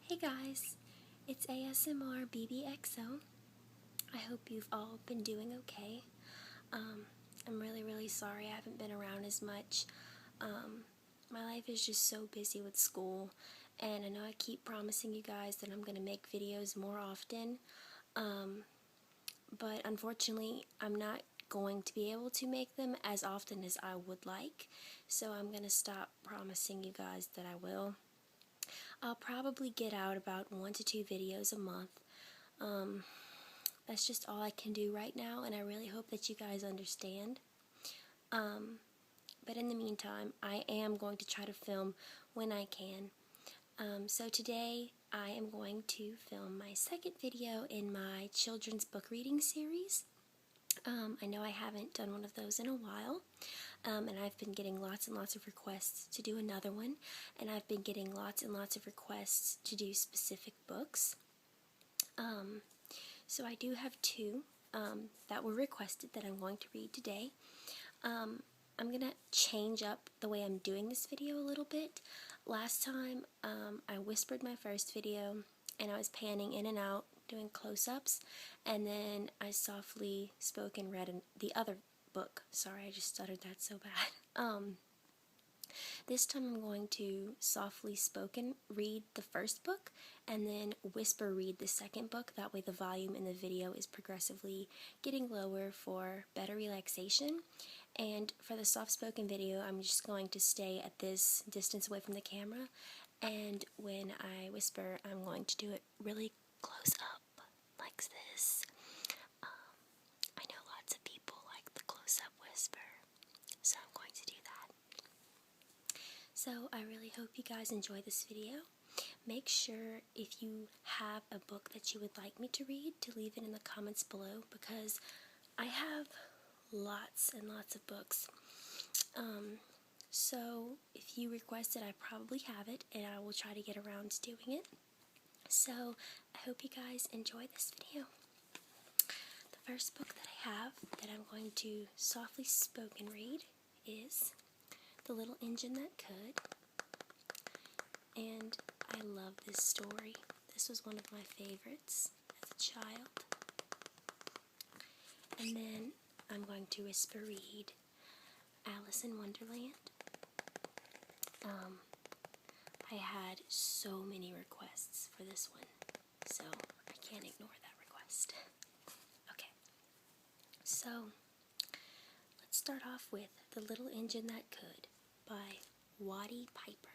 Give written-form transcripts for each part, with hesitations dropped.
Hey guys, it's asmrbebexo. I hope you've all been doing okay. I'm really sorry I haven't been around as much. My life is just so busy with school, and I know I keep promising you guys that I'm going to make videos more often, but unfortunately I'm not going to be able to make them as often as I would like, so I'm going to stop promising you guys that I will. I'll probably get out about 1 to 2 videos a month. That's just all I can do right now, and I really hope that you guys understand. But in the meantime, I am going to try to film when I can. So today, I am going to film my second video in my children's book reading series. I know I haven't done one of those in a while, and I've been getting lots and lots of requests to do another one, and I've been getting lots and lots of requests to do specific books. So I do have two that were requested that I'm going to read today. I'm going to change up the way I'm doing this video a little bit. Last time I whispered my first video, and I was panning in and out doing close-ups, and then I softly spoke and read the other book. Sorry, I just stuttered that so bad. This time I'm going to softly spoken read the first book and then whisper read the second book. That way the volume in the video is progressively getting lower for better relaxation. And for the soft-spoken video, I'm just going to stay at this distance away from the camera, and when I whisper, I'm going to do it really close up, like this. I know lots of people like the close-up whisper, so I'm going to do that. So I really hope you guys enjoy this video. Make sure if you have a book that you would like me to read to leave it in the comments below, because I have lots and lots of books. So if you request it, I probably have it, and I will try to get around to doing it. So I hope you guys enjoy this video. The first book that I have that I'm going to softly spoken read is The Little Engine That Could. And I love this story. This was one of my favorites as a child. And then I'm going to whisper read Alice in Wonderland. I had so many requests for this one, so I can't ignore that request. Okay, so let's start off with The Little Engine That Could by Waddy Piper.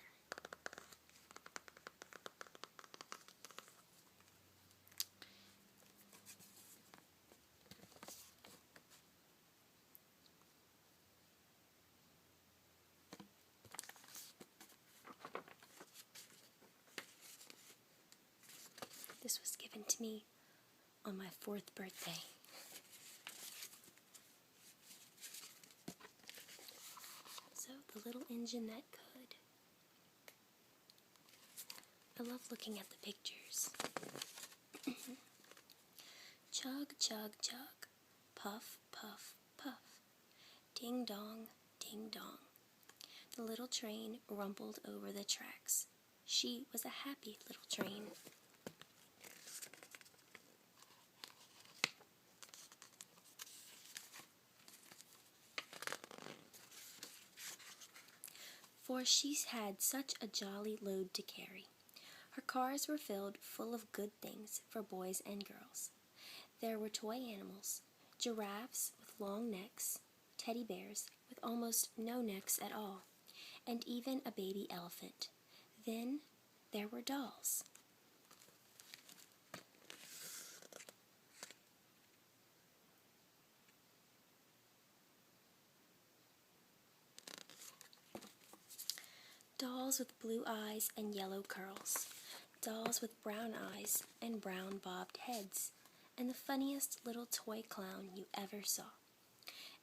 This was given to me on my 4th birthday. So, The Little Engine That Could. I love looking at the pictures. Chug, chug, chug. Puff, puff, puff. Ding dong, ding dong. The little train rumbled over the tracks. She was a happy little train. For she had such a jolly load to carry. Her cars were filled full of good things for boys and girls. There were toy animals, giraffes with long necks, teddy bears with almost no necks at all, and even a baby elephant. Then there were dolls. Dolls with blue eyes and yellow curls. Dolls with brown eyes and brown bobbed heads. And the funniest little toy clown you ever saw.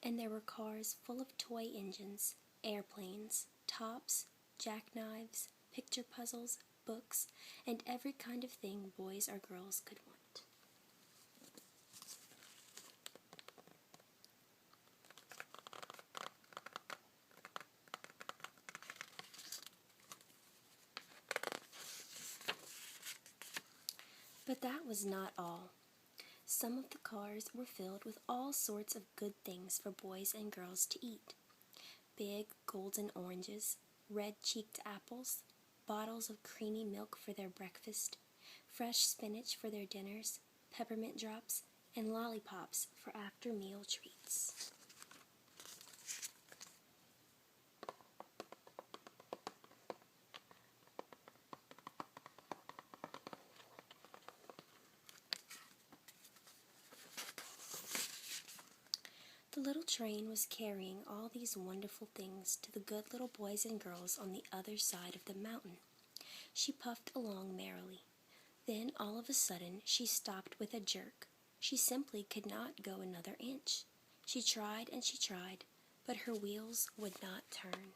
And there were cars full of toy engines, airplanes, tops, jackknives, picture puzzles, books, and every kind of thing boys or girls could want. But that was not all. Some of the cars were filled with all sorts of good things for boys and girls to eat. Big golden oranges, red-cheeked apples, bottles of creamy milk for their breakfast, fresh spinach for their dinners, peppermint drops, and lollipops for after-meal treats. The little train was carrying all these wonderful things to the good little boys and girls on the other side of the mountain. She puffed along merrily. Then, all of a sudden, she stopped with a jerk. She simply could not go another inch. She tried and she tried, but her wheels would not turn.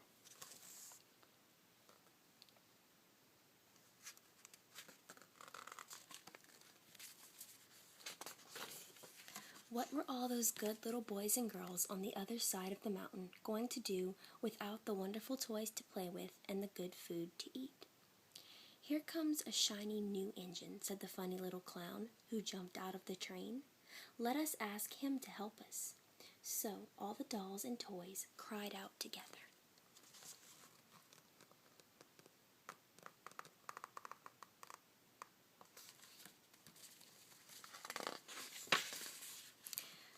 What were all those good little boys and girls on the other side of the mountain going to do without the wonderful toys to play with and the good food to eat? "Here comes a shiny new engine," said the funny little clown, who jumped out of the train. "Let us ask him to help us." So all the dolls and toys cried out together.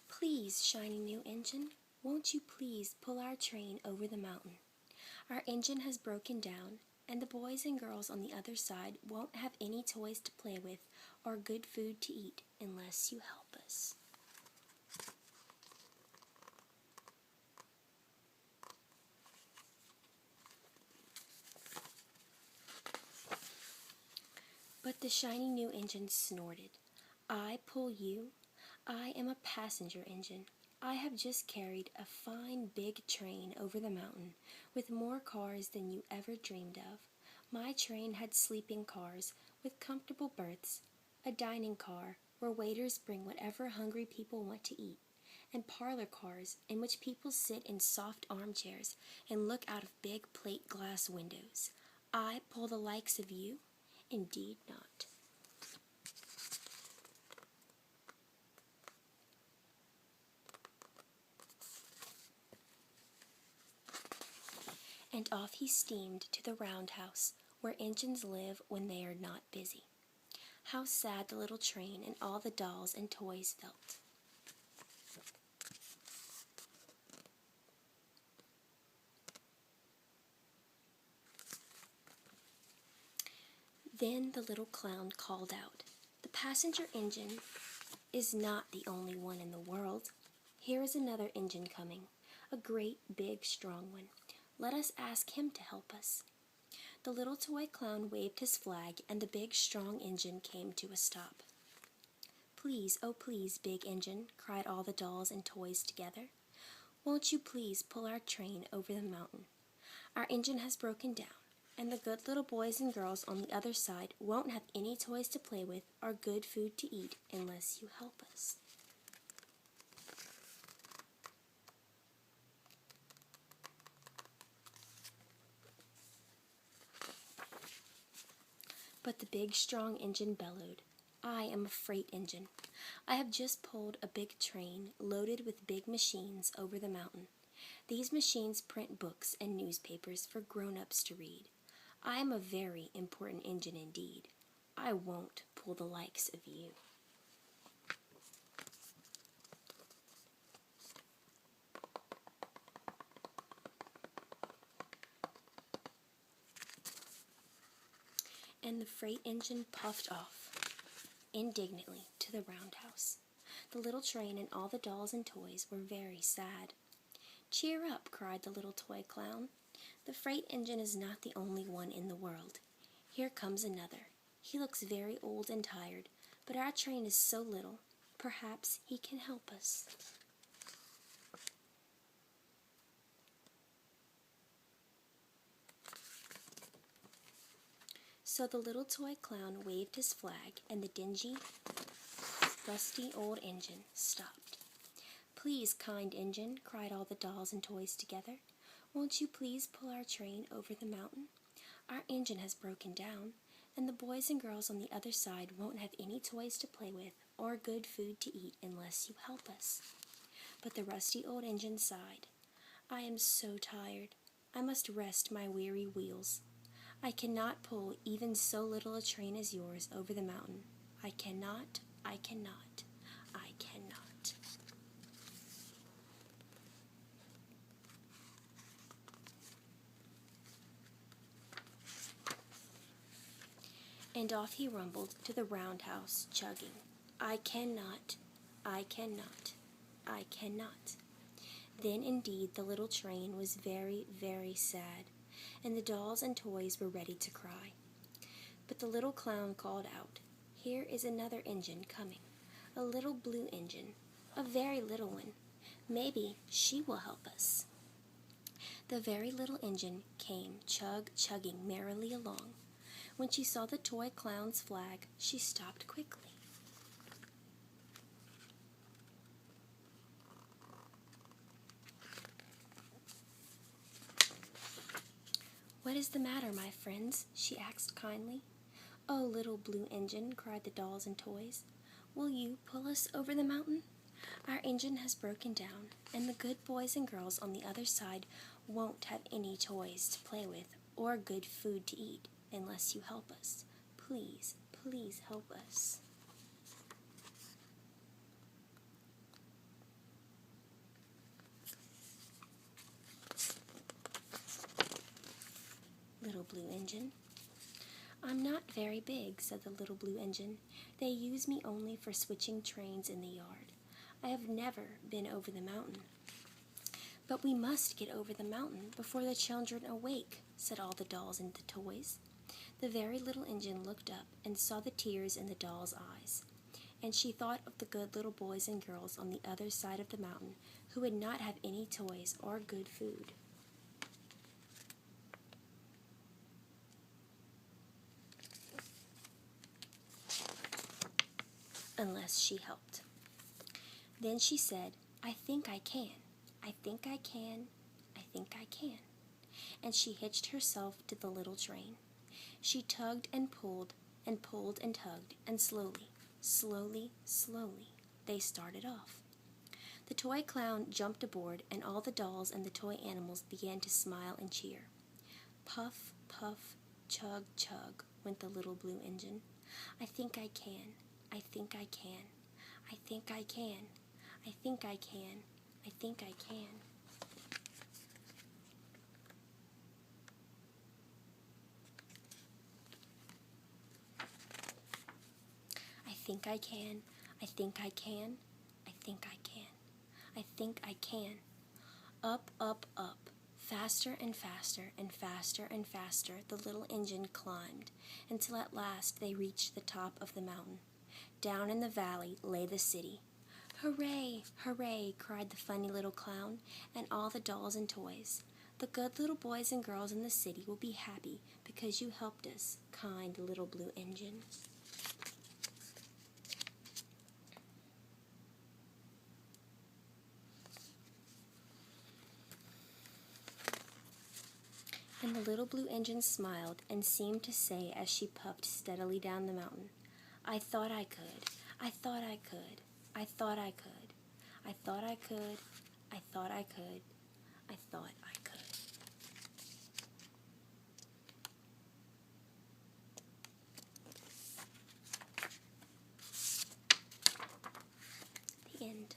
"Please, shiny new engine, won't you please pull our train over the mountain? Our engine has broken down, and the boys and girls on the other side won't have any toys to play with or good food to eat unless you help us." But the shiny new engine snorted. "I pull you? I am a passenger engine. I have just carried a fine big train over the mountain with more cars than you ever dreamed of. My train had sleeping cars with comfortable berths, a dining car where waiters bring whatever hungry people want to eat, and parlor cars in which people sit in soft armchairs and look out of big plate glass windows. I pull the likes of you? Indeed not." And off he steamed to the roundhouse, where engines live when they are not busy. How sad the little train and all the dolls and toys felt. Then the little clown called out, "The passenger engine is not the only one in the world. Here is another engine coming, a great, big, strong one. Let us ask him to help us." The little toy clown waved his flag, and the big, strong engine came to a stop. "Please, oh please, big engine," cried all the dolls and toys together. "Won't you please pull our train over the mountain? Our engine has broken down, and the good little boys and girls on the other side won't have any toys to play with or good food to eat unless you help us." But the big, strong engine bellowed, "I am a freight engine. I have just pulled a big train loaded with big machines over the mountain. These machines print books and newspapers for grown-ups to read. I am a very important engine indeed. I won't pull the likes of you." And the freight engine puffed off, indignantly, to the roundhouse. The little train and all the dolls and toys were very sad. "Cheer up," cried the little toy clown. "The freight engine is not the only one in the world. Here comes another. He looks very old and tired, but our train is so little, perhaps he can help us." So the little toy clown waved his flag, and the dingy, rusty old engine stopped. "Please, kind engine," cried all the dolls and toys together, "won't you please pull our train over the mountain? Our engine has broken down, and the boys and girls on the other side won't have any toys to play with or good food to eat unless you help us." But the rusty old engine sighed. "I am so tired. I must rest my weary wheels. I cannot pull even so little a train as yours over the mountain. I cannot, I cannot, I cannot." And off he rumbled to the roundhouse, chugging, "I cannot, I cannot, I cannot." Then indeed the little train was very, very sad, and the dolls and toys were ready to cry. But the little clown called out, "Here is another engine coming, a little blue engine, a very little one. Maybe she will help us." The very little engine came chugging merrily along. When she saw the toy clown's flag, she stopped quickly. "What is the matter, my friends?" she asked kindly. "Oh, little blue engine," cried the dolls and toys, "will you pull us over the mountain? Our engine has broken down, and the good boys and girls on the other side won't have any toys to play with or good food to eat unless you help us. Please, please help us." Little blue engine. "I'm not very big," said the little blue engine. "They use me only for switching trains in the yard. I have never been over the mountain." "But we must get over the mountain before the children awake," said all the dolls and the toys. The very little engine looked up and saw the tears in the doll's eyes, and she thought of the good little boys and girls on the other side of the mountain who would not have any toys or good food unless she helped. Then she said, "I think I can. I think I can. I think I can." And she hitched herself to the little train. She tugged and pulled and pulled and tugged, and slowly, slowly, slowly, they started off. The toy clown jumped aboard, and all the dolls and the toy animals began to smile and cheer. Puff, puff, chug, chug, went the little blue engine. "I think I can. I think I can. I think I can. I think I can. I think I can." "I think I can. I think I can. I think I can. I think I can." Up, up, up, faster and faster and faster and faster the little engine climbed, until at last they reached the top of the mountain. Down in the valley lay the city. "Hooray, hooray," cried the funny little clown and all the dolls and toys. "The good little boys and girls in the city will be happy because you helped us, kind little blue engine." And the little blue engine smiled and seemed to say as she puffed steadily down the mountain, "I thought I could. I thought I could. I thought I could. I thought I could. I thought I could. I thought I could." The end.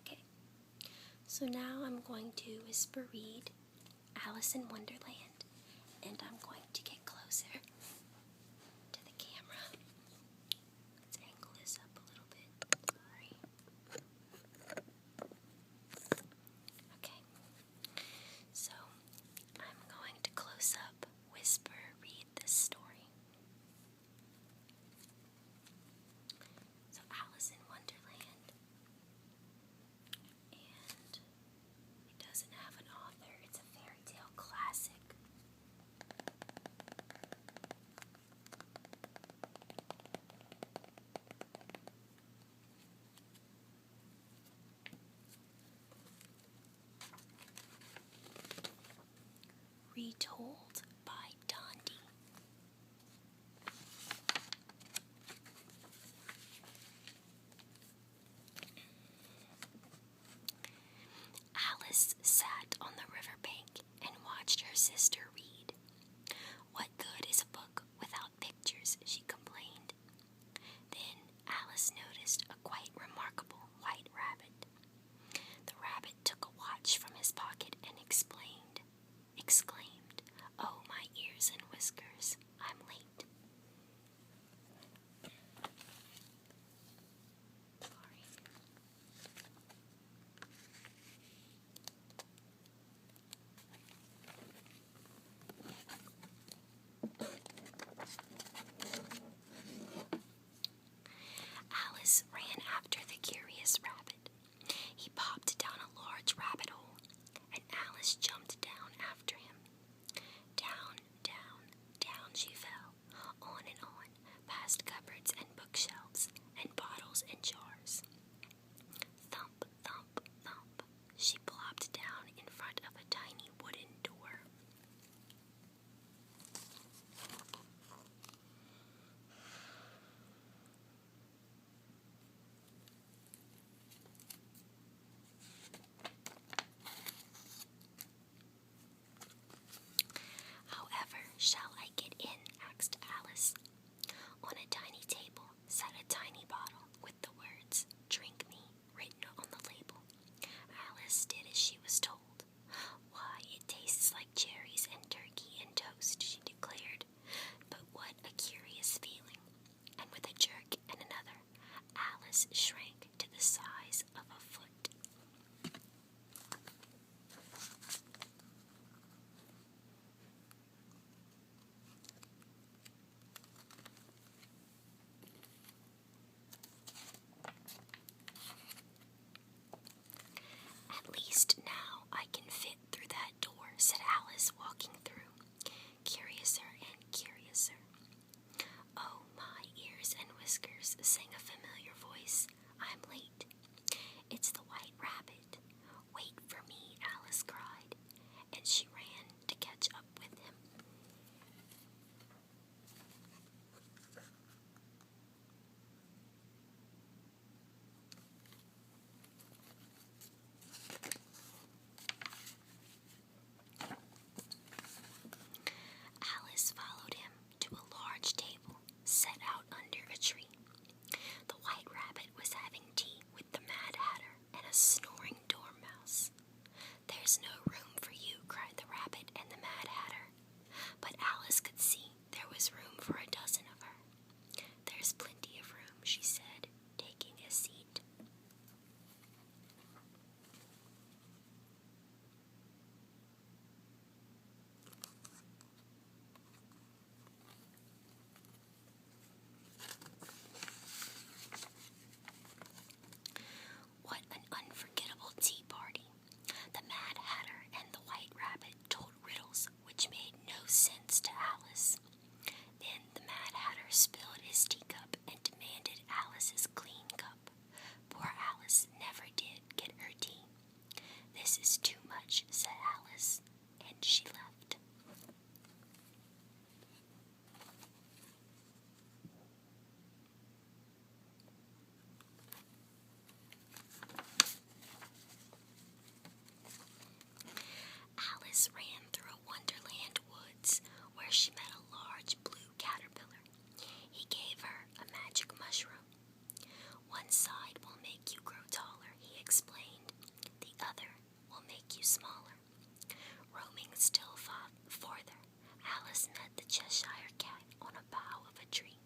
Okay, so now I'm going to whisper read Alice in Wonderland, and I'm going to get closer to the camera. Let's angle this up a little bit. Sorry. Okay, so I'm going to close up, whisper, read this story. So Alice in Wonderland. Retold by Dondi. Alice sat on the riverbank and watched her sister read. "What good is a book without pictures?" she complained. Then Alice noticed a quite remarkable white rabbit. The rabbit took a watch from his pocket and exclaimed, "Oh, my ears and whiskers, I'm late." Alice ran after the curious rabbit. He popped down a large rabbit hole, and Alice jumped down after him. Down, down, down she fell, on and on, past cupboards and bookshelves, and bottles and jars. Thump, thump, thump, she plopped down in front of a tiny wooden door. "However shall I get in?" asked Alice. On a tiny table sat a tiny bottle with the words, "Drink me," written on the label. Alice did as she was told. "Why, it tastes like cherries and turkey and toast," she declared. But what a curious feeling! And with a jerk and another, Alice shrank to the size of a foot. "At least now I can fit through that door," said Alice, walking through, curiouser and curiouser. "Oh, my ears and whiskers," sang a familiar voice. "I'm late. It's the White Rabbit. Wait for me," Alice cried, and she ran to catch up with him. Alice followed him to a large table set out under a tree. The White Rabbit was having tea with the Mad Hatter and a snoring dormouse. "There's no room for you," cried the rabbit and the Mad Hatter. But Alice could see there was room for a dozen of her. "There's plenty of room," she said, taking a seat. What an unforgettable tea party! The Mad Hatter and the White Rabbit told riddles which made no sense to Alice. Then the Mad Hatter spilled his teacup and demanded Alice's clean cup. Poor Alice never did get her tea. "This is too much," said Alice, and she left. Alice ran through a Wonderland woods where she met a large blue caterpillar. He gave her a magic mushroom. "One side will make you grow taller," he explained. "The other will make you smaller." Roaming still farther, Alice met the Cheshire Cat on a bough of a tree.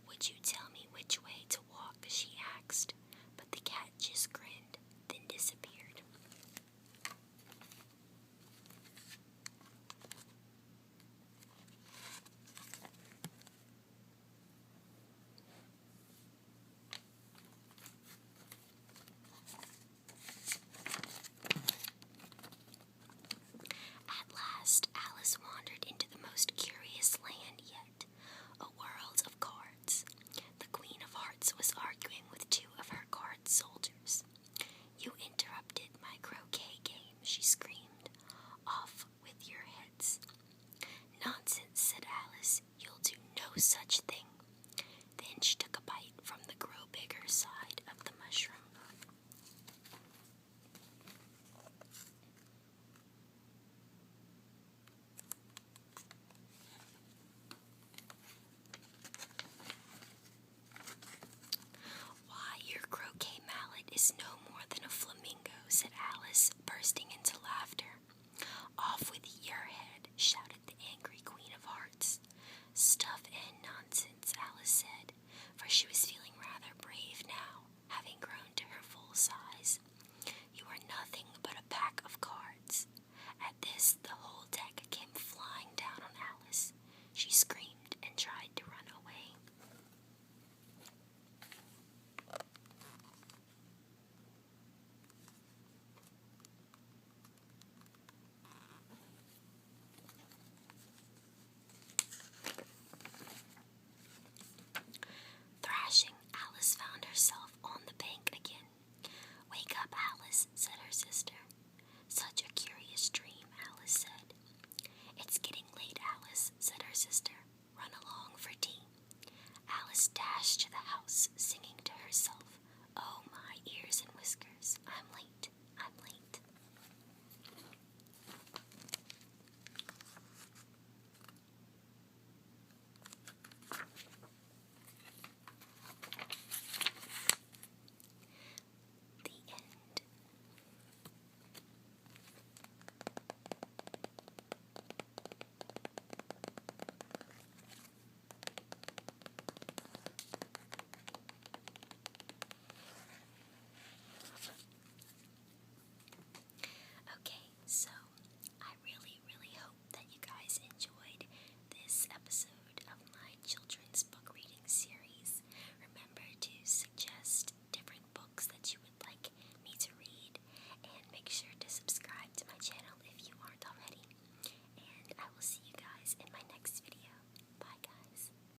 "Would you tell me which way to walk?" she asked, but the cat just grinned, then disappeared. At last, Alice wandered into the most curious land yet, a world of cards. The Queen of Hearts was arguing with two of her card soldiers. she was feeling